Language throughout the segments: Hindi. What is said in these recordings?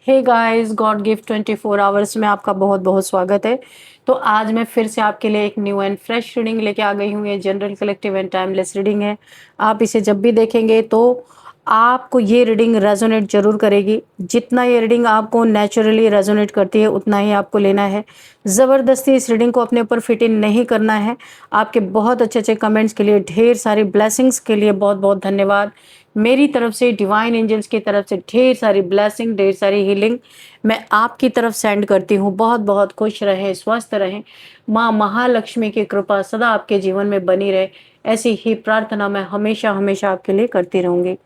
हे गाइस, गॉड गिफ्ट 24 आवर्स में आपका बहुत बहुत स्वागत है। तो आज मैं फिर से आपके लिए एक न्यू एंड फ्रेश रीडिंग लेके आ गई हूँ। ये general collective and timeless reading है। आप इसे जब भी देखेंगे तो आपको ये रीडिंग रेजोनेट जरूर करेगी। जितना ये रीडिंग आपको नेचुरली रेजोनेट करती है उतना ही आपको लेना है। ज़बरदस्ती इस रीडिंग को अपने ऊपर फिट इन नहीं करना है। आपके बहुत अच्छे अच्छे कमेंट्स के लिए, ढेर सारी ब्लेसिंग्स के लिए बहुत बहुत धन्यवाद। मेरी तरफ से, डिवाइन एंजल्स की तरफ से ढेर सारी ब्लेसिंग, ढेर सारी हीलिंग मैं आपकी तरफ सेंड करती हूँ। बहुत बहुत खुश रहें, स्वस्थ रहें। माँ महालक्ष्मी की कृपा सदा आपके जीवन में बनी रहे, ऐसी ही प्रार्थना मैं हमेशा हमेशा आपके लिए करती रहूंगी।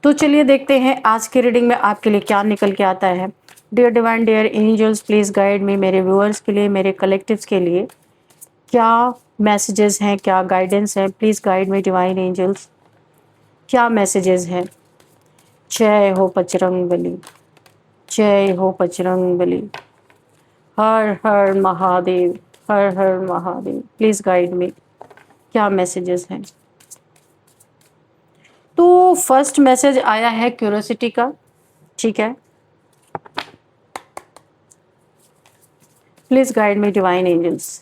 तो चलिए देखते हैं आज की रीडिंग में आपके लिए क्या निकल के आता है। Dear divine, dear angels, please guide me. मेरे व्यूअर्स के लिए, मेरे कलेक्टिव्स के लिए क्या मैसेजेस हैं, क्या गाइडेंस है, please guide me divine angels. क्या मैसेजेस हैं? जय हो बजरंग बली, जय हो बजरंग बली। हर हर महादेव, हर हर महादेव। प्लीज गाइड मी, क्या मैसेजेस हैं? तो फर्स्ट मैसेज आया है क्यूरोसिटी का। ठीक है, please guide me divine angels.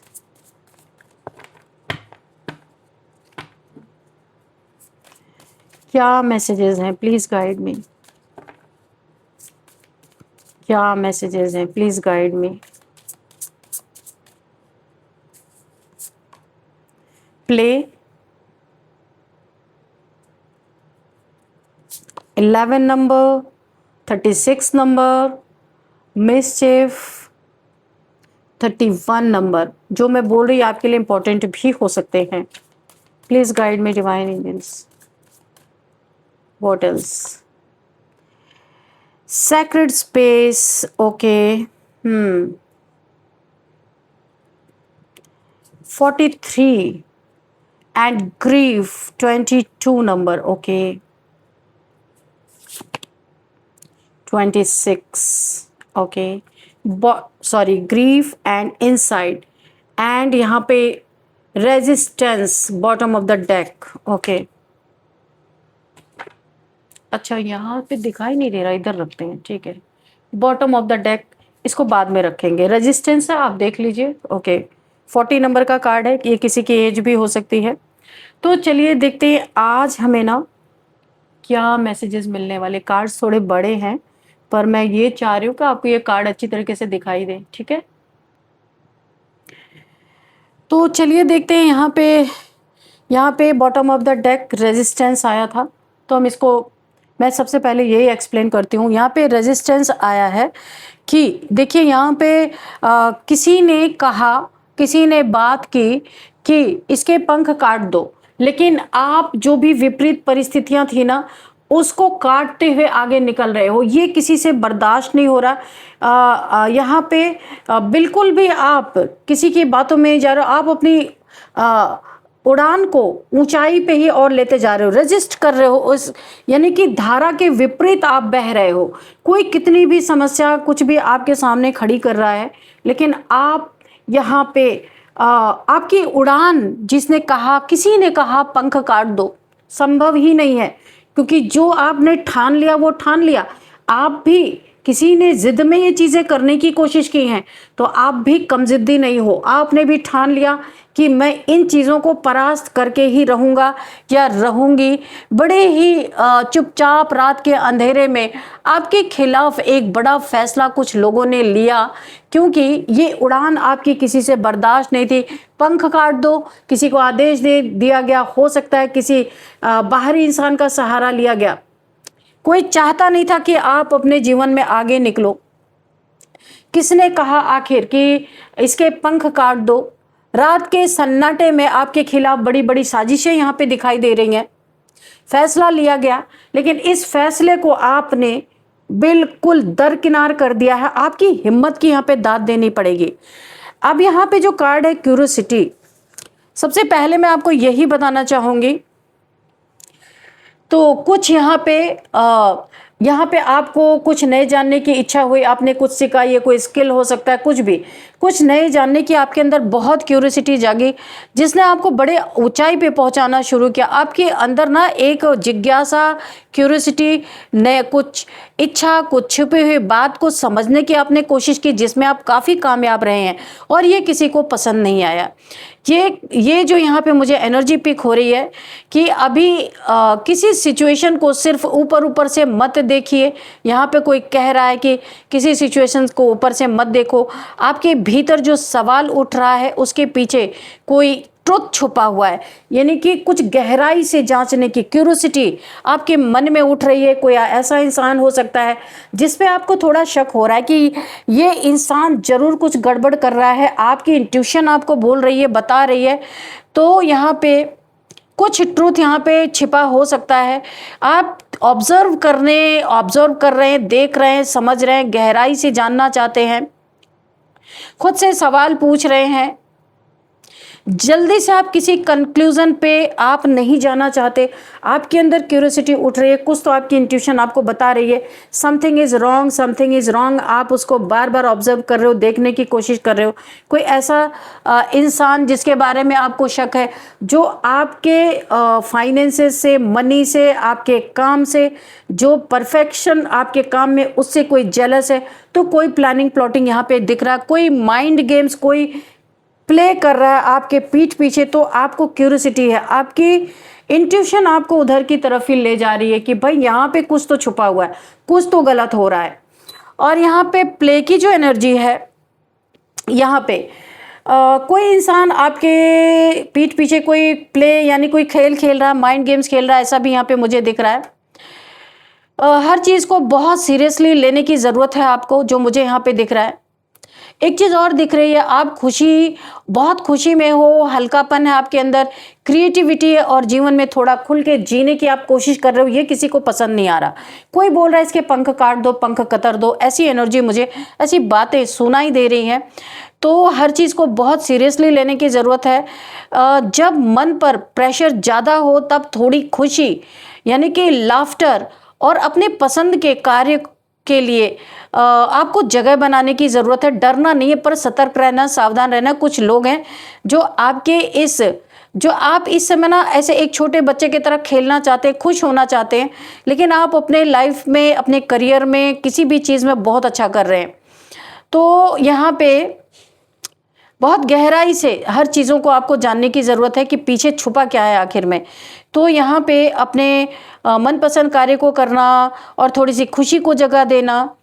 क्या मैसेजेस हैं? Please guide me. क्या मैसेजेस हैं? Please guide me. Play 11 number, 36 number, mischief 31 number. जो मैं बोल रही आपके लिए इंपॉर्टेंट भी हो सकते हैं। Please guide me divine angels. What else? sacred space, okay. 43 and grief 22 number, okay. 26, okay. Sorry, grief and inside and यहाँ पे resistance bottom of the deck, okay. अच्छा, यहाँ पे दिखाई नहीं दे रहा, इधर रखते हैं, ठीक है। बॉटम ऑफ द डेक, इसको बाद में रखेंगे। रेजिस्टेंस है, आप देख लीजिए, ओके। 40 नंबर का कार्ड है, ये किसी की एज भी हो सकती है। तो चलिए देखते हैं आज हमें ना क्या मैसेजेस मिलने वाले। कार्ड्स थोड़े बड़े हैं पर मैं ये चाह रही हूँ कि आपको ये कार्ड अच्छी तरीके से दिखाई दे, ठीक है। तो चलिए देखते हैं। यहाँ पे bottom of the deck resistance आया था, तो हम इसको, मैं सबसे पहले यही एक्सप्लेन करती हूँ। यहाँ पे रेजिस्टेंस आया है कि देखिए यहाँ पे किसी ने कहा, किसी ने बात की कि इसके पंख काट दो, लेकिन आप जो भी विपरीत परिस्थितियां थी ना उसको काटते हुए आगे निकल रहे हो। ये किसी से बर्दाश्त नहीं हो रहा। यहाँ पे बिल्कुल भी आप किसी की बातों में जा रहे हो, आप अपनी उड़ान को ऊंचाई पे ही और लेते जा रहे हो, रेजिस्ट कर रहे हो उस, यानी कि धारा के विपरीत आप बह रहे हो। कोई कितनी भी समस्या कुछ भी आपके सामने खड़ी कर रहा है, लेकिन आप यहाँ पे आपकी उड़ान, जिसने कहा, किसी ने कहा पंख काट दो, संभव ही नहीं है। क्योंकि जो आपने ठान लिया वो ठान लिया। आप भी, किसी ने जिद में ये चीजें करने की कोशिश की हैं तो आप भी कम जिद्दी नहीं हो। आपने भी ठान लिया कि मैं इन चीज़ों को परास्त करके ही रहूँगा या रहूँगी। बड़े ही चुपचाप रात के अंधेरे में आपके खिलाफ एक बड़ा फैसला कुछ लोगों ने लिया, क्योंकि ये उड़ान आपकी किसी से बर्दाश्त नहीं थी। पंख काट दो, किसी को आदेश दे दिया गया, हो सकता है किसी बाहरी इंसान का सहारा लिया गया। कोई चाहता नहीं था कि आप अपने जीवन में आगे निकलो। किसने कहा आखिर कि इसके पंख काट दो? रात के सन्नाटे में आपके खिलाफ बड़ी बड़ी साजिशें यहाँ पे दिखाई दे रही हैं। फैसला लिया गया, लेकिन इस फैसले को आपने बिल्कुल दरकिनार कर दिया है। आपकी हिम्मत की यहाँ पे दाद देनी पड़ेगी। अब यहाँ पे जो कार्ड है क्यूरोसिटी, सबसे पहले मैं आपको यही बताना चाहूंगी, तो कुछ यहाँ पे आपको कुछ नए जानने की इच्छा हुई, आपने कुछ सीखा, ये कोई स्किल हो सकता है, कुछ भी। कुछ नए जानने की आपके अंदर बहुत क्यूरियोसिटी जागी, जिसने आपको बड़े ऊंचाई पे पहुंचाना शुरू किया। आपके अंदर ना एक जिज्ञासा, क्यूरियोसिटी, नए कुछ इच्छा, कुछ छुपी हुई बात को समझने की आपने कोशिश की, जिसमें आप काफ़ी कामयाब रहे हैं और ये किसी को पसंद नहीं आया। ये जो यहाँ पे मुझे एनर्जी पिक हो रही है कि अभी किसी सिचुएशन को सिर्फ ऊपर ऊपर से मत देखिए। यहाँ पे कोई कह रहा है कि किसी सिचुएशन को ऊपर से मत देखो। आपके भीतर जो सवाल उठ रहा है उसके पीछे कोई ट्रुथ छुपा हुआ है, यानी कि कुछ गहराई से जांचने की क्यूरियोसिटी आपके मन में उठ रही है। कोई ऐसा इंसान हो सकता है जिस पे आपको थोड़ा शक हो रहा है कि ये इंसान जरूर कुछ गड़बड़ कर रहा है। आपकी इंट्यूशन आपको बोल रही है, बता रही है। तो यहाँ पे कुछ ट्रूथ यहाँ पे छिपा हो सकता है। आप ऑब्जर्व कर रहे हैं, देख रहे हैं, समझ रहे हैं, गहराई से जानना चाहते हैं, खुद से सवाल पूछ रहे हैं। जल्दी से आप किसी कंक्लूजन पे आप नहीं जाना चाहते। आपके अंदर क्यूरियोसिटी उठ रही है, कुछ तो आपकी इंट्यूशन आपको बता रही है something is wrong, something is wrong. आप उसको बार बार ऑब्जर्व कर रहे हो, देखने की कोशिश कर रहे हो। कोई ऐसा इंसान जिसके बारे में आपको शक है, जो आपके फाइनेंसेस से, मनी से, आपके काम से, जो परफेक्शन आपके काम में, उससे कोई जेलस है। तो कोई प्लानिंग प्लॉटिंग यहाँ पे दिख रहा है, कोई माइंड गेम्स कोई प्ले कर रहा है आपके पीठ पीछे। तो आपको क्यूरियोसिटी है, आपकी इंट्यूशन आपको उधर की तरफ ही ले जा रही है कि भाई यहाँ पे कुछ तो छुपा हुआ है, कुछ तो गलत हो रहा है। और यहाँ पे प्ले की जो एनर्जी है, यहाँ पे कोई इंसान आपके पीठ पीछे कोई प्ले यानी कोई खेल खेल रहा है, माइंड गेम्स खेल रहा है, ऐसा भी यहाँ पे मुझे दिख रहा है। हर चीज़ को बहुत सीरियसली लेने की ज़रूरत है आपको, जो मुझे यहाँ पे दिख रहा है। एक चीज़ और दिख रही है, आप बहुत खुशी में हो, हल्कापन है आपके अंदर, क्रिएटिविटी है और जीवन में थोड़ा खुल के जीने की आप कोशिश कर रहे हो। ये किसी को पसंद नहीं आ रहा। कोई बोल रहा है इसके पंख काट दो, पंख कतर दो, ऐसी एनर्जी मुझे, ऐसी बातें सुनाई दे रही हैं। तो हर चीज़ को बहुत सीरियसली लेने की ज़रूरत है। जब मन पर प्रेशर ज़्यादा हो तब थोड़ी खुशी यानी कि लाफ्टर और अपने पसंद के कार्य के लिए आपको जगह बनाने की ज़रूरत है। डरना नहीं है, पर सतर्क रहना, सावधान रहना। कुछ लोग हैं जो आप इस समय ना ऐसे एक छोटे बच्चे की तरह खेलना चाहते हैं, खुश होना चाहते हैं, लेकिन आप अपने लाइफ में, अपने करियर में, किसी भी चीज़ में बहुत अच्छा कर रहे हैं। तो यहाँ पे बहुत गहराई से हर चीज़ों को आपको जानने की ज़रूरत है कि पीछे छुपा क्या है आखिर में। तो यहाँ पे अपने मनपसंद कार्य को करना और थोड़ी सी खुशी को जगह देना।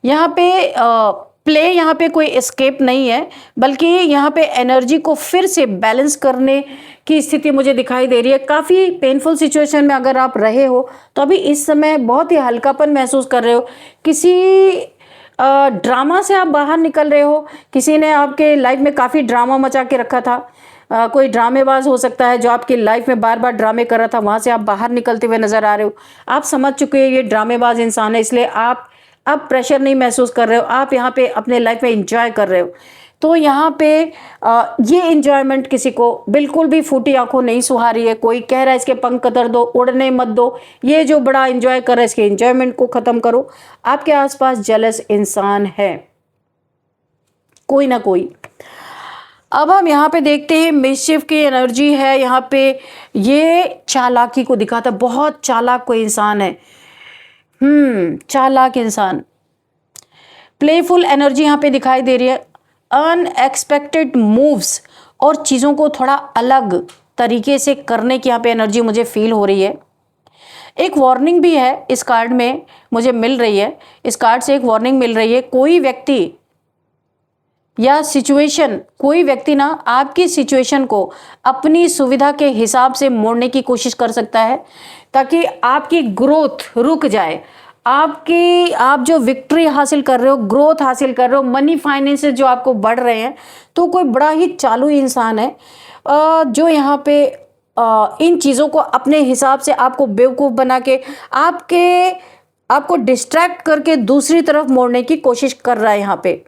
यहाँ पे प्ले, यहाँ पे कोई एस्केप नहीं है, बल्कि यहाँ पे एनर्जी को फिर से बैलेंस करने की स्थिति मुझे दिखाई दे रही है। काफ़ी पेनफुल सिचुएशन में अगर आप रहे हो तो अभी इस समय बहुत ही हल्कापन महसूस कर रहे हो। किसी ड्रामा से आप बाहर निकल रहे हो। किसी ने आपके लाइफ में काफ़ी ड्रामा मचा के रखा था। कोई ड्रामेबाज हो सकता है जो आपकी लाइफ में बार बार ड्रामे कर रहा था, वहाँ से आप बाहर निकलते हुए नजर आ रहे हो। आप समझ चुके हो ये ड्रामेबाज इंसान है, इसलिए आप अब प्रेशर नहीं महसूस कर रहे हो। आप यहाँ पे अपने लाइफ में इंजॉय कर रहे हो। तो यहाँ पे ये इंजॉयमेंट किसी को बिल्कुल भी फूटी आंखों नहीं सुहा रही है। कोई कह रहा है इसके पंख कतर दो, उड़ने मत दो, ये जो बड़ा इंजॉय कर रहा है इसके इंजॉयमेंट को खत्म करो। आपके आसपास जेलस इंसान है, कोई ना कोई। अब हम यहाँ पे देखते हैं मिसचिफ की एनर्जी है। यहाँ पे ये चालाकी को दिखाता है, बहुत चालाक कोई इंसान है। चालाक इंसान, प्लेफुल एनर्जी यहाँ पे दिखाई दे रही है। अनएक्सपेक्टेड मूव्स और चीज़ों को थोड़ा अलग तरीके से करने की यहाँ पे एनर्जी मुझे फील हो रही है। एक वार्निंग भी है इस कार्ड में मुझे मिल रही है। इस कार्ड से एक वार्निंग मिल रही है। कोई व्यक्ति या सिचुएशन, कोई व्यक्ति ना आपकी सिचुएशन को अपनी सुविधा के हिसाब से मोड़ने की कोशिश कर सकता है ताकि आपकी ग्रोथ रुक जाए। आप जो विक्ट्री हासिल कर रहे हो, ग्रोथ हासिल कर रहे हो, मनी फाइनेंसेस जो आपको बढ़ रहे हैं, तो कोई बड़ा ही चालू इंसान है जो यहाँ पे इन चीज़ों को अपने हिसाब से आपको बेवकूफ़ बना के आपको डिस्ट्रैक्ट करके दूसरी तरफ मोड़ने की कोशिश कर रहा है यहाँ पे।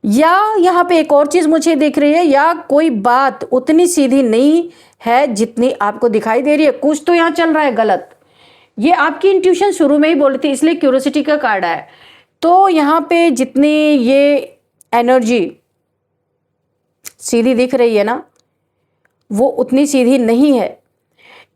या यहाँ पे एक और चीज़ मुझे दिख रही है, या कोई बात उतनी सीधी नहीं है जितनी आपको दिखाई दे रही है। कुछ तो यहाँ चल रहा है गलत। ये आपकी इंट्यूशन शुरू में ही बोल रही थी, इसलिए क्यूरियोसिटी का कार्ड है। तो यहाँ पे जितनी ये एनर्जी सीधी दिख रही है ना, वो उतनी सीधी नहीं है।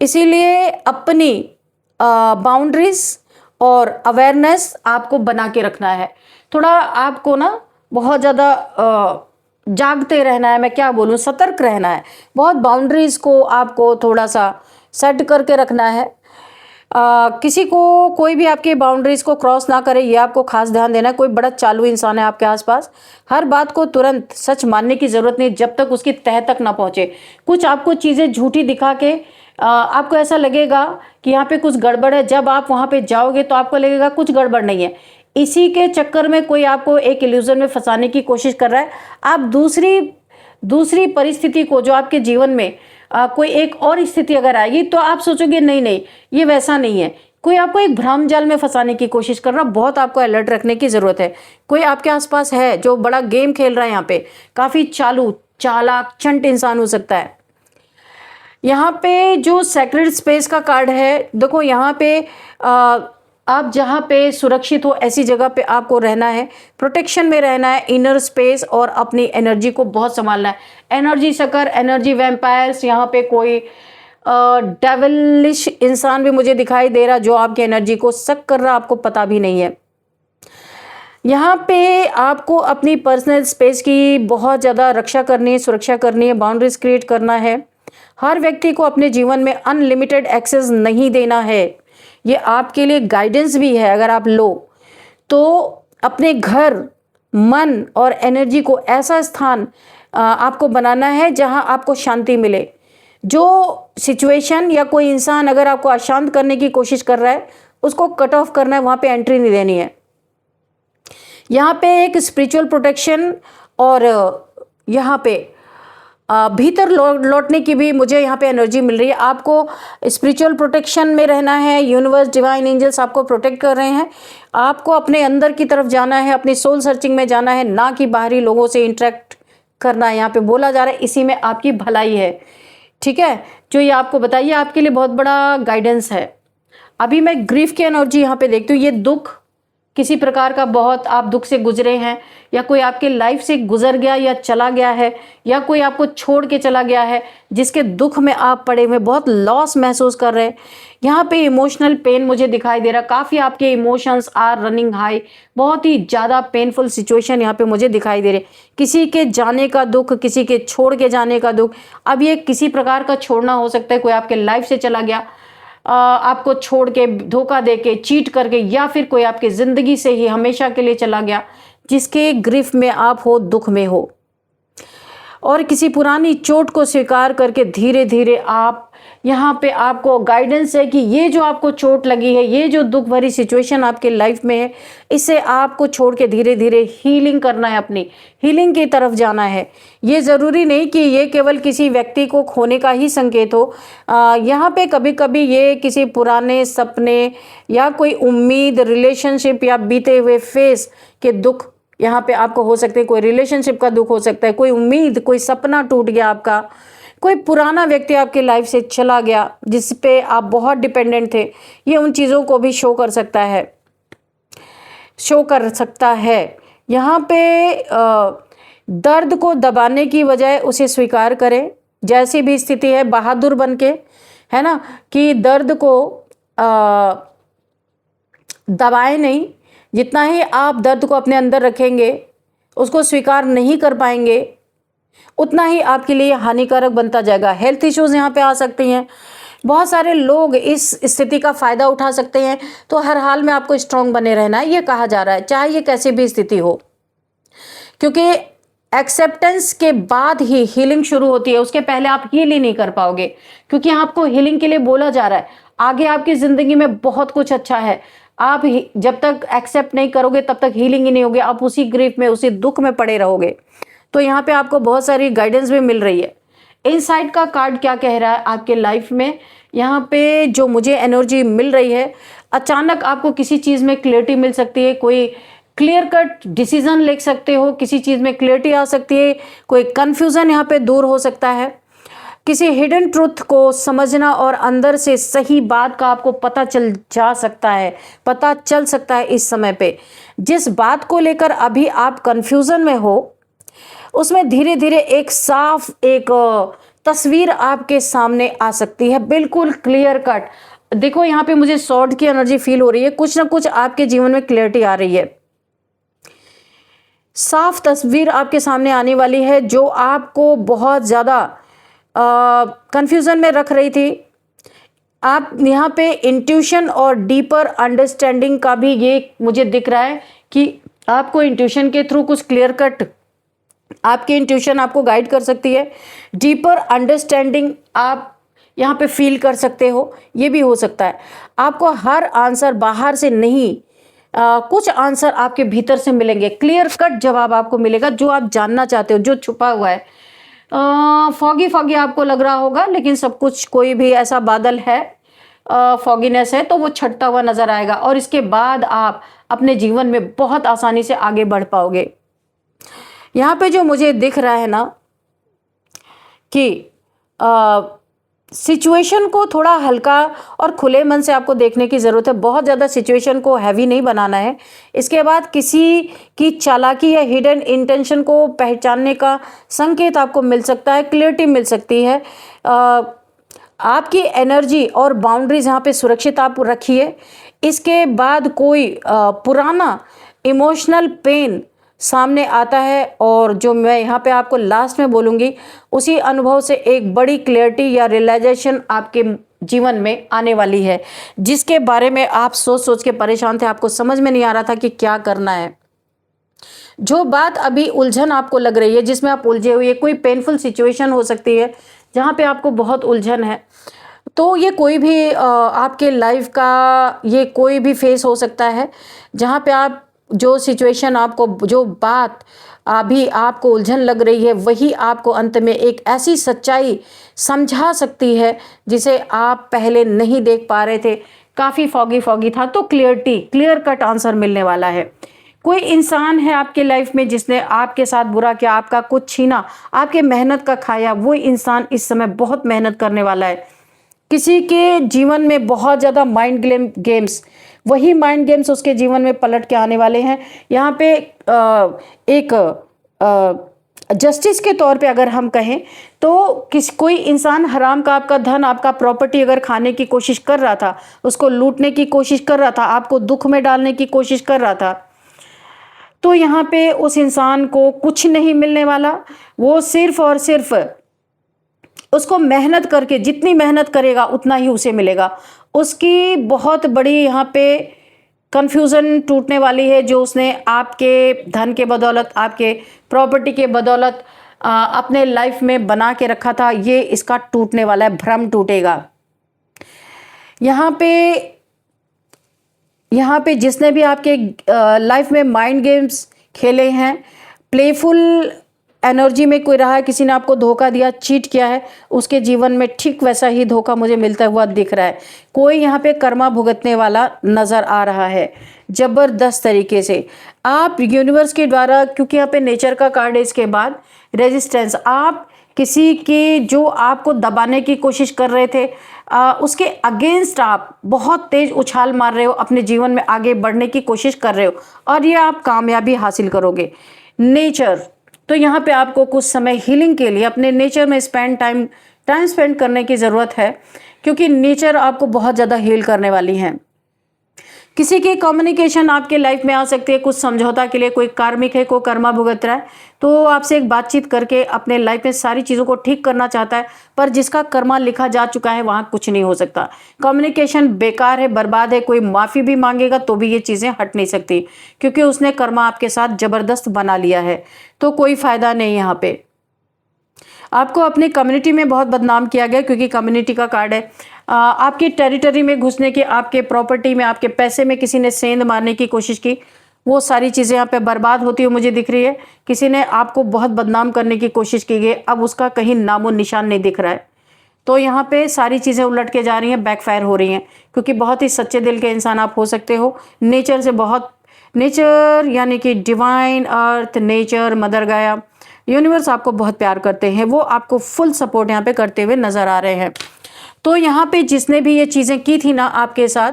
इसीलिए अपनी बाउंड्रीज और अवेयरनेस आपको बना के रखना है। थोड़ा आपको ना बहुत ज़्यादा जागते रहना है, मैं क्या बोलूँ, सतर्क रहना है। बहुत बाउंड्रीज को आपको थोड़ा सा सेट करके रखना है। किसी को कोई भी आपकी बाउंड्रीज को क्रॉस ना करे, ये आपको खास ध्यान देना है। कोई बड़ा चालू इंसान है आपके आसपास, हर बात को तुरंत सच मानने की ज़रूरत नहीं जब तक उसकी तह तक ना पहुँचे। कुछ आपको चीज़ें झूठी दिखा के आपको ऐसा लगेगा कि यहाँ पे कुछ गड़बड़ है। जब आप वहाँ पे जाओगे तो आपको लगेगा कुछ गड़बड़ नहीं है। इसी के चक्कर में कोई आपको एक इल्यूजन में फंसाने की कोशिश कर रहा है। आप दूसरी परिस्थिति को, जो आपके जीवन में कोई एक और स्थिति अगर आएगी तो आप सोचोगे नहीं नहीं ये वैसा नहीं है। कोई आपको एक भ्रम जाल में फंसाने की कोशिश कर रहा, बहुत आपको अलर्ट रखने की ज़रूरत है। कोई आपके आसपास है जो बड़ा गेम खेल रहा है, यहाँ पे काफ़ी चालू चालाक चंट इंसान हो सकता है। यहाँ पे जो सेक्रेड स्पेस का कार्ड है, देखो यहाँ पे आप जहाँ पे सुरक्षित हो ऐसी जगह पे आपको रहना है, प्रोटेक्शन में रहना है, इनर स्पेस और अपनी एनर्जी को बहुत संभालना है। एनर्जी सकर, एनर्जी वैम्पायर्स, यहाँ पे कोई डेविलिश इंसान भी मुझे दिखाई दे रहा जो आपकी एनर्जी को सक कर रहा, आपको पता भी नहीं है। यहाँ पे आपको अपनी पर्सनल स्पेस की बहुत ज़्यादा रक्षा करनी है, सुरक्षा करनी है, बाउंड्रीज क्रिएट करना है। हर व्यक्ति को अपने जीवन में अनलिमिटेड एक्सेस नहीं देना है। ये आपके लिए गाइडेंस भी है। अगर आप लो तो अपने घर, मन और एनर्जी को ऐसा स्थान आपको बनाना है जहां आपको शांति मिले। जो सिचुएशन या कोई इंसान अगर आपको अशांत करने की कोशिश कर रहा है, उसको कट ऑफ करना है, वहाँ पे एंट्री नहीं देनी है। यहाँ पे एक स्पिरिचुअल प्रोटेक्शन और यहाँ पे भीतर लौटने की भी मुझे यहाँ पे एनर्जी मिल रही है। आपको स्पिरिचुअल प्रोटेक्शन में रहना है। यूनिवर्स, डिवाइन एंजल्स आपको प्रोटेक्ट कर रहे हैं। आपको अपने अंदर की तरफ जाना है, अपनी सोल सर्चिंग में जाना है, ना कि बाहरी लोगों से इंटरेक्ट करना है। यहाँ पे बोला जा रहा है इसी में आपकी भलाई है। ठीक है, जो ये आपको बताइए आपके लिए बहुत बड़ा गाइडेंस है। अभी मैं ग्रीफ की एनर्जी यहाँ पे देखती हूँ। ये दुख किसी प्रकार का, बहुत आप दुख से गुजरे हैं, या कोई आपके लाइफ से गुजर गया या चला गया है, या कोई आपको छोड़ के चला गया है जिसके दुख में आप पड़े हुए बहुत लॉस महसूस कर रहे हैं। यहाँ पे इमोशनल पेन मुझे दिखाई दे रहा, काफ़ी आपके इमोशंस आर रनिंग हाई, बहुत ही ज़्यादा पेनफुल सिचुएशन यहाँ पे मुझे दिखाई दे रहे। किसी के जाने का दुख, किसी के छोड़ के जाने का दुख। अब ये किसी प्रकार का छोड़ना हो सकता है, कोई आपके लाइफ से चला गया, आपको छोड़ के, धोखा दे के, चीट करके, या फिर कोई आपकी ज़िंदगी से ही हमेशा के लिए चला गया जिसके ग्रिफ में आप हो, दुख में हो। और किसी पुरानी चोट को स्वीकार करके धीरे धीरे आप यहाँ पे, आपको गाइडेंस है कि ये जो आपको चोट लगी है, ये जो दुख भरी सिचुएशन आपके लाइफ में है, इसे आपको छोड़ के धीरे धीरे हीलिंग करना है, अपनी हीलिंग की तरफ जाना है। ये ज़रूरी नहीं कि ये केवल किसी व्यक्ति को खोने का ही संकेत हो। यहाँ पे कभी कभी ये किसी पुराने सपने या कोई उम्मीद, रिलेशनशिप या बीते हुए फेस के दुख यहाँ पे आपको हो सकते हैं। कोई रिलेशनशिप का दुख हो सकता है, कोई उम्मीद, कोई सपना टूट गया आपका, कोई पुराना व्यक्ति आपके लाइफ से चला गया जिस पे आप बहुत डिपेंडेंट थे। ये उन चीज़ों को भी शो कर सकता है। यहाँ पे दर्द को दबाने की बजाय उसे स्वीकार करें। जैसी भी स्थिति है, बहादुर बन के, है ना, कि दर्द को दबाए नहीं। जितना ही आप दर्द को अपने अंदर रखेंगे, उसको स्वीकार नहीं कर पाएंगे, उतना ही आपके लिए हानिकारक बनता जाएगा। हेल्थ इश्यूज़ यहाँ पे आ सकती हैं। बहुत सारे लोग इस स्थिति का फ़ायदा उठा सकते हैं। तो हर हाल में आपको स्ट्रांग बने रहना है, ये कहा जा रहा है, चाहे ये कैसी भी स्थिति हो, क्योंकि एक्सेप्टेंस के बाद ही हीलिंग शुरू होती है। उसके पहले आप हील ही नहीं कर पाओगे, क्योंकि आपको हीलिंग के लिए बोला जा रहा है। आगे आपकी ज़िंदगी में बहुत कुछ अच्छा है। आप जब तक एक्सेप्ट नहीं करोगे तब तक हीलिंग ही नहीं होगी। आप उसी ग्रीफ में, उसी दुख में पड़े रहोगे। तो यहाँ पे आपको बहुत सारी गाइडेंस भी मिल रही है। इनसाइड का कार्ड क्या कह रहा है आपके लाइफ में? यहाँ पे जो मुझे एनर्जी मिल रही है, अचानक आपको किसी चीज़ में क्लियरिटी मिल सकती है। कोई क्लियर कट डिसीजन ले सकते हो, किसी चीज़ में क्लियरिटी आ सकती है, कोई कन्फ्यूज़न यहाँ पे दूर हो सकता है। किसी हिडन ट्रुथ को समझना और अंदर से सही बात का आपको पता चल सकता है इस समय पे। जिस बात को लेकर अभी आप कंफ्यूजन में हो, उसमें धीरे धीरे एक साफ एक तस्वीर आपके सामने आ सकती है, बिल्कुल क्लियर कट। देखो यहाँ पे मुझे सॉर्ड की एनर्जी फील हो रही है, कुछ ना कुछ आपके जीवन में क्लियरिटी आ रही है, साफ तस्वीर आपके सामने आने वाली है जो आपको बहुत ज़्यादा कंफ्यूजन में रख रही थी। आप यहाँ पे इंट्यूशन और डीपर अंडरस्टैंडिंग का भी ये मुझे दिख रहा है कि आपको इंट्यूशन के थ्रू कुछ क्लियर कट आपकी इंट्यूशन आपको गाइड कर सकती है। डीपर अंडरस्टैंडिंग आप यहाँ पे फील कर सकते हो, ये भी हो सकता है। आपको हर आंसर बाहर से नहीं, कुछ आंसर आपके भीतर से मिलेंगे, क्लियर कट जवाब आपको मिलेगा जो आप जानना चाहते हो, जो छुपा हुआ है। फॉगी फॉगी आपको लग रहा होगा, लेकिन सब कुछ, कोई भी ऐसा बादल है, फॉगीनेस है, तो वो छटता हुआ नजर आएगा और इसके बाद आप अपने जीवन में बहुत आसानी से आगे बढ़ पाओगे। यहाँ पे जो मुझे दिख रहा है ना कि सिचुएशन को थोड़ा हल्का और खुले मन से आपको देखने की ज़रूरत है, बहुत ज़्यादा सिचुएशन को हैवी नहीं बनाना है। इसके बाद किसी की चालाकी या हिडन इंटेंशन को पहचानने का संकेत आपको मिल सकता है, क्लियरिटी मिल सकती है। आपकी एनर्जी और बाउंड्रीज यहाँ पे सुरक्षित आप रखिए। इसके बाद कोई पुराना इमोशनल पेन सामने आता है और जो मैं यहाँ पे आपको लास्ट में बोलूँगी, उसी अनुभव से एक बड़ी क्लियरिटी या रियलाइजेशन आपके जीवन में आने वाली है, जिसके बारे में आप सोच सोच के परेशान थे, आपको समझ में नहीं आ रहा था कि क्या करना है। जो बात अभी उलझन आपको लग रही है, जिसमें आप उलझे हुए, कोई पेनफुल सिचुएशन हो सकती है जहाँ पे आपको बहुत उलझन है, तो ये कोई भी आपके लाइफ का ये कोई भी फेस हो सकता है जहाँ पे आप जो सिचुएशन आपको, जो बात अभी आपको उलझन लग रही है, वही आपको अंत में एक ऐसी सच्चाई समझा सकती है जिसे आप पहले नहीं देख पा रहे थे। काफ़ी फॉगी फॉगी था, तो क्लियर कट आंसर मिलने वाला है। कोई इंसान है आपके लाइफ में जिसने आपके साथ बुरा किया, आपका कुछ छीना, आपके मेहनत का खाया, वो इंसान इस समय बहुत मेहनत करने वाला है। किसी के जीवन में बहुत ज़्यादा माइंड गेम्स, वही माइंड गेम्स उसके जीवन में पलट के आने वाले हैं। यहाँ पे एक जस्टिस के तौर पे अगर हम कहें तो कोई इंसान हराम का आपका धन, आपका प्रॉपर्टी अगर खाने की कोशिश कर रहा था, उसको लूटने की कोशिश कर रहा था, आपको दुख में डालने की कोशिश कर रहा था, तो यहाँ पे उस इंसान को कुछ नहीं मिलने वाला। वो सिर्फ और सिर्फ उसको मेहनत करके, जितनी मेहनत करेगा उतना ही उसे मिलेगा। उसकी बहुत बड़ी यहाँ पे कन्फ्यूज़न टूटने वाली है, जो उसने आपके धन के बदौलत, आपके प्रॉपर्टी के बदौलत अपने लाइफ में बना के रखा था, ये इसका टूटने वाला है, भ्रम टूटेगा। यहाँ पे जिसने भी आपके लाइफ में माइंड गेम्स खेले हैं, प्लेफुल एनर्जी में कोई रहा है, किसी ने आपको धोखा दिया, चीट किया है, उसके जीवन में ठीक वैसा ही धोखा मुझे मिलता हुआ दिख रहा है। कोई यहाँ पे कर्मा भुगतने वाला नज़र आ रहा है ज़बरदस्त तरीके से। आप यूनिवर्स के द्वारा, क्योंकि यहाँ पे नेचर का कार्ड है, इसके बाद रेजिस्टेंस, आप किसी की जो आपको दबाने की कोशिश कर रहे थे, उसके अगेंस्ट आप बहुत तेज उछाल मार रहे हो, अपने जीवन में आगे बढ़ने की कोशिश कर रहे हो और ये आप कामयाबी हासिल करोगे। नेचर, तो यहाँ पे आपको कुछ समय हीलिंग के लिए अपने नेचर में टाइम स्पेंड करने की ज़रूरत है, क्योंकि नेचर आपको बहुत ज़्यादा हील करने वाली है। किसी की कम्युनिकेशन आपके लाइफ में आ सकती है, कुछ समझौता के लिए, कोई कार्मिक है, कोई कर्मा भुगत रहा है, तो आपसे एक बातचीत करके अपने लाइफ में सारी चीज़ों को ठीक करना चाहता है, पर जिसका कर्मा लिखा जा चुका है वहाँ कुछ नहीं हो सकता। कम्युनिकेशन बेकार है, बर्बाद है, कोई माफ़ी भी मांगेगा तो भी ये चीज़ें हट नहीं सकती, क्योंकि उसने कर्मा आपके साथ ज़बरदस्त बना लिया है, तो कोई फ़ायदा नहीं। यहाँ पे आपको अपनी कम्युनिटी में बहुत बदनाम किया गया, क्योंकि कम्युनिटी का कार्ड है। आपकी टेरिटरी में घुसने की, आपके प्रॉपर्टी में, आपके पैसे में किसी ने सेंध मारने की कोशिश की, वो सारी चीज़ें यहाँ पे बर्बाद होती हुई मुझे दिख रही है। किसी ने आपको बहुत बदनाम करने की कोशिश की गई, अब उसका कहीं नामो निशान नहीं दिख रहा है। तो यहाँ पे सारी चीज़ें उलट के जा रही हैं, बैकफायर हो रही हैं, क्योंकि बहुत ही सच्चे दिल के इंसान आप हो सकते हो। नेचर से बहुत, नेचर यानी कि डिवाइन अर्थ, नेचर, मदर गाया, यूनिवर्स आपको बहुत प्यार करते हैं, वो आपको फुल सपोर्ट यहाँ पे करते हुए नजर आ रहे हैं। तो यहाँ पे जिसने भी ये चीजें की थी ना आपके साथ,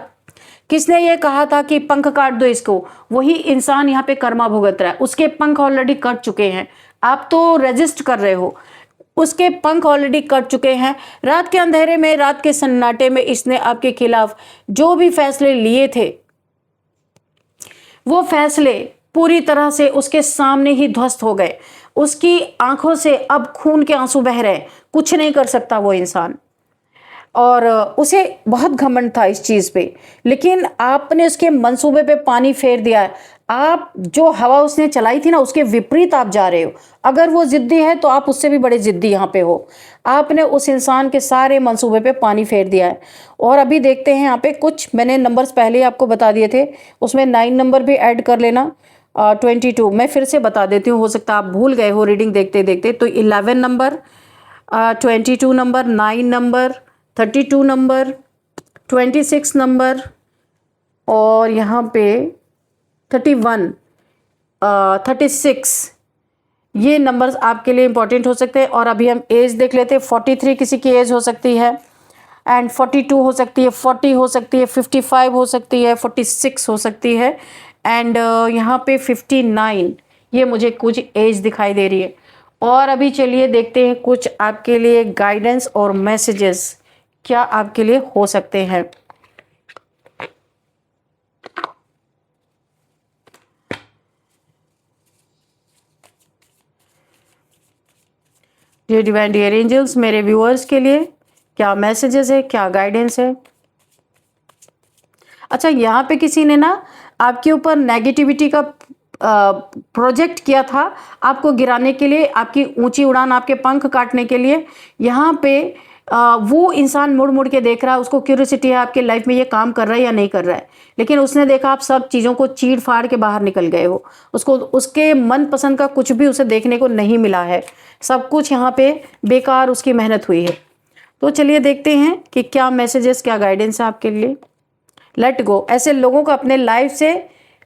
किसने ये कहा था कि पंख काट दो इसको, वही इंसान यहाँ पे कर्मा भुगत रहा है। उसके पंख ऑलरेडी कट चुके हैं, आप तो रेजिस्ट कर रहे हो, उसके पंख ऑलरेडी कट चुके हैं। रात के अंधेरे में, रात के सन्नाटे में इसने आपके खिलाफ जो भी फैसले लिए थे, वो फैसले पूरी तरह से उसके सामने ही ध्वस्त हो गए। उसकी आंखों से अब खून के आंसू बह रहे, कुछ नहीं कर सकता वो इंसान। और उसे बहुत घमंड था इस चीज पे, लेकिन आपने उसके मंसूबे पे पानी फेर दिया है। आप जो हवा उसने चलाई थी ना, उसके विपरीत आप जा रहे हो। अगर वो जिद्दी है तो आप उससे भी बड़े जिद्दी यहाँ पे हो। आपने उस इंसान के सारे मंसूबे पे पानी फेर दिया है। और अभी देखते हैं यहाँ पे कुछ मैंने नंबर्स पहले ही आपको बता दिए थे, उसमें 9 नंबर भी ऐड कर लेना। 22 मैं फिर से बता देती हूँ, हो सकता है आप भूल गए हो रीडिंग देखते देखते। तो 11 number, 22 number, 9 number, 32 number, 26 number, और यहाँ पे 31, 36, ये नंबर्स आपके लिए इंपॉर्टेंट हो सकते हैं। और अभी हम एज देख लेते हैं। 43 किसी की एज हो सकती है, एंड 42 हो सकती है, 40 हो सकती है, 55 हो सकती है, 46 हो सकती है, एंड यहाँ पे 59, ये मुझे कुछ एज दिखाई दे रही है। और अभी चलिए देखते हैं कुछ आपके लिए गाइडेंस और मैसेजेस क्या आपके लिए हो सकते हैं। ये डिवाइन डियर एंजल्स, मेरे व्यूअर्स के लिए क्या मैसेजेस है, क्या गाइडेंस है। अच्छा, यहाँ पे किसी ने ना आपके ऊपर नेगेटिविटी का प्रोजेक्ट किया था, आपको गिराने के लिए, आपकी ऊंची उड़ान, आपके पंख काटने के लिए। यहाँ पे वो इंसान मुड़ मुड़ के देख रहा है, उसको क्यूरियोसिटी है आपके लाइफ में ये काम कर रहा है या नहीं कर रहा है। लेकिन उसने देखा आप सब चीज़ों को चीड़ फाड़ के बाहर निकल गए हो, उसको उसके मन पसंद का कुछ भी उसे देखने को नहीं मिला है। सब कुछ यहाँ पे बेकार उसकी मेहनत हुई है। तो चलिए देखते हैं कि क्या मैसेजेस, क्या गाइडेंस है आपके लिए। लेट गो, ऐसे लोगों को अपने लाइफ से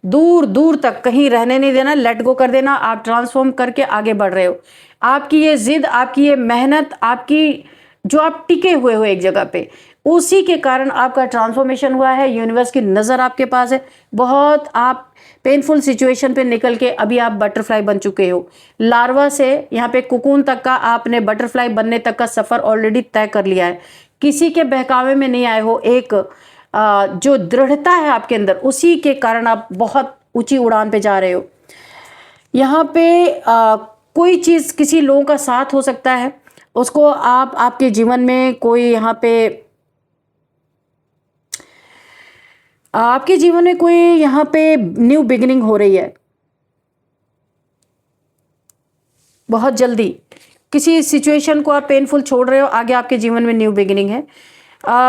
दूर दूर तक कहीं रहने नहीं देना, लेट गो कर देना। आप ट्रांसफॉर्म करके आगे बढ़ रहे हो। आपकी ये जिद, आपकी ये मेहनत, आपकी जो आप टिके हुए हो एक जगह पे, उसी के कारण आपका ट्रांसफॉर्मेशन हुआ है। यूनिवर्स की नज़र आपके पास है। बहुत आप पेनफुल सिचुएशन पे निकल के अभी आप बटरफ्लाई बन चुके हो। लार्वा से यहाँ पे कुकून तक का आपने बटरफ्लाई बनने तक का सफ़र ऑलरेडी तय कर लिया है। किसी के बहकावे में नहीं आए हो। एक जो दृढ़ता है आपके अंदर, उसी के कारण आप बहुत ऊंची उड़ान पे जा रहे हो। यहाँ पे कोई चीज़, किसी लोगों का साथ हो सकता है, उसको आप आपके जीवन में कोई यहाँ पे आपके जीवन में कोई यहाँ पे न्यू बिगिनिंग हो रही है। बहुत जल्दी किसी सिचुएशन को आप पेनफुल छोड़ रहे हो, आगे आपके जीवन में न्यू बिगिनिंग है।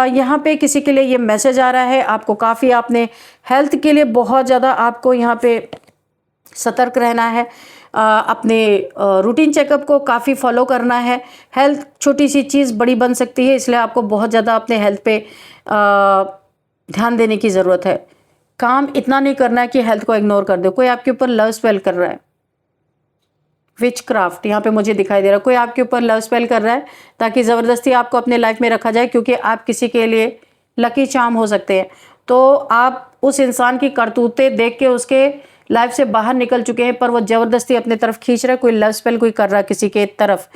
यहाँ पे किसी के लिए ये मैसेज आ रहा है, आपको काफ़ी, आपने हेल्थ के लिए बहुत ज़्यादा आपको यहाँ पे सतर्क रहना है। अपने रूटीन चेकअप को काफ़ी फॉलो करना है। हेल्थ छोटी सी चीज़ बड़ी बन सकती है, इसलिए आपको बहुत ज़्यादा अपने हेल्थ पे ध्यान देने की ज़रूरत है। काम इतना नहीं करना है कि हेल्थ को इग्नोर कर दो। कोई आपके ऊपर लव स्पेल कर रहा है, विच क्राफ्ट यहाँ पे मुझे दिखाई दे रहा है। कोई आपके ऊपर लव स्पेल कर रहा है ताकि ज़बरदस्ती आपको अपने लाइफ में रखा जाए, क्योंकि आप किसी के लिए लकी चार्म हो सकते हैं। तो आप उस इंसान की करतूतें देख के उसके लाइफ से बाहर निकल चुके हैं, पर वो ज़बरदस्ती अपने तरफ खींच रहा है। कोई लव स्पेल कोई कर रहा है किसी के तरफ,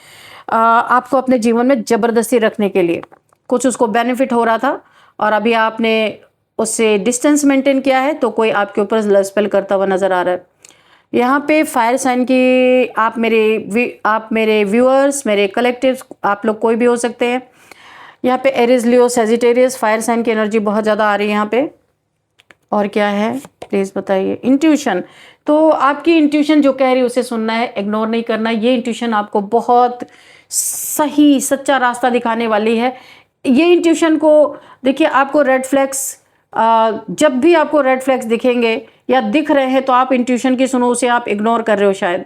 आपको अपने जीवन में ज़बरदस्ती रखने के लिए। कुछ उसको बेनिफिट हो रहा था और अभी आपने उससे डिस्टेंस मेंटेन किया है, तो कोई आपके ऊपर लव स्पेल करता हुआ नज़र आ रहा है। यहाँ पे फायर साइन की आप मेरे व्यूअर्स, मेरे कलेक्टिव्स, आप लोग कोई भी हो सकते हैं। यहाँ पे एरीज, लियो, सेजिटेरियस, फायर साइन की एनर्जी बहुत ज़्यादा आ रही है यहाँ पे। और क्या है प्लीज़ बताइए। इंट्यूशन, तो आपकी इंट्यूशन जो कह रही है उसे सुनना है, इग्नोर नहीं करना। ये इंट्यूशन आपको बहुत सही सच्चा रास्ता दिखाने वाली है। ये इंट्यूशन को देखिए, आपको रेड फ्लैग्स, जब भी आपको रेड फ्लैग्स दिखेंगे या दिख रहे हैं तो आप इंट्यूशन की सुनो, उसे आप इग्नोर कर रहे हो शायद।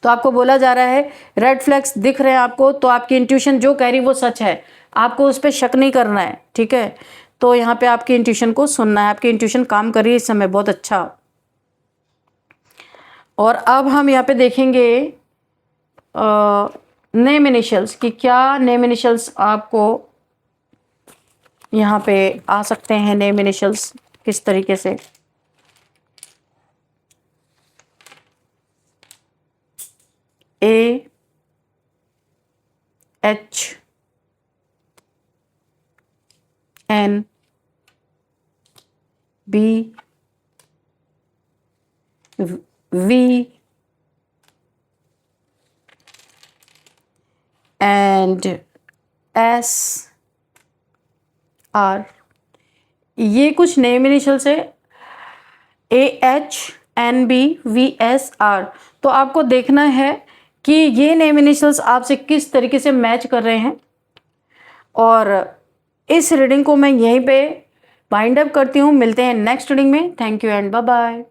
तो आपको बोला जा रहा है रेड फ्लैग्स दिख रहे हैं आपको, तो आपकी इंट्यूशन जो कह रही वो सच है, आपको उस पर शक नहीं करना है, ठीक है। तो यहाँ पे आपकी इंट्यूशन को सुनना है। आपकी इंट्यूशन काम कर रही है इस समय बहुत अच्छा। और अब हम यहाँ पे देखेंगे नेम इनिशियल्स कि क्या नेम इनिशियल्स आपको यहाँ पे आ सकते हैं, नेम इनिशियल्स किस तरीके से। A, H, N, B, V and S, R। ये कुछ नेम इनिशियल्स है, AH, NB, VS, R। तो आपको देखना है कि ये नेम इनिशियल्स आपसे किस तरीके से मैच कर रहे हैं। और इस रीडिंग को मैं यहीं पे वाइंड अप करती हूँ। मिलते हैं नेक्स्ट रीडिंग में। Thank you and bye bye.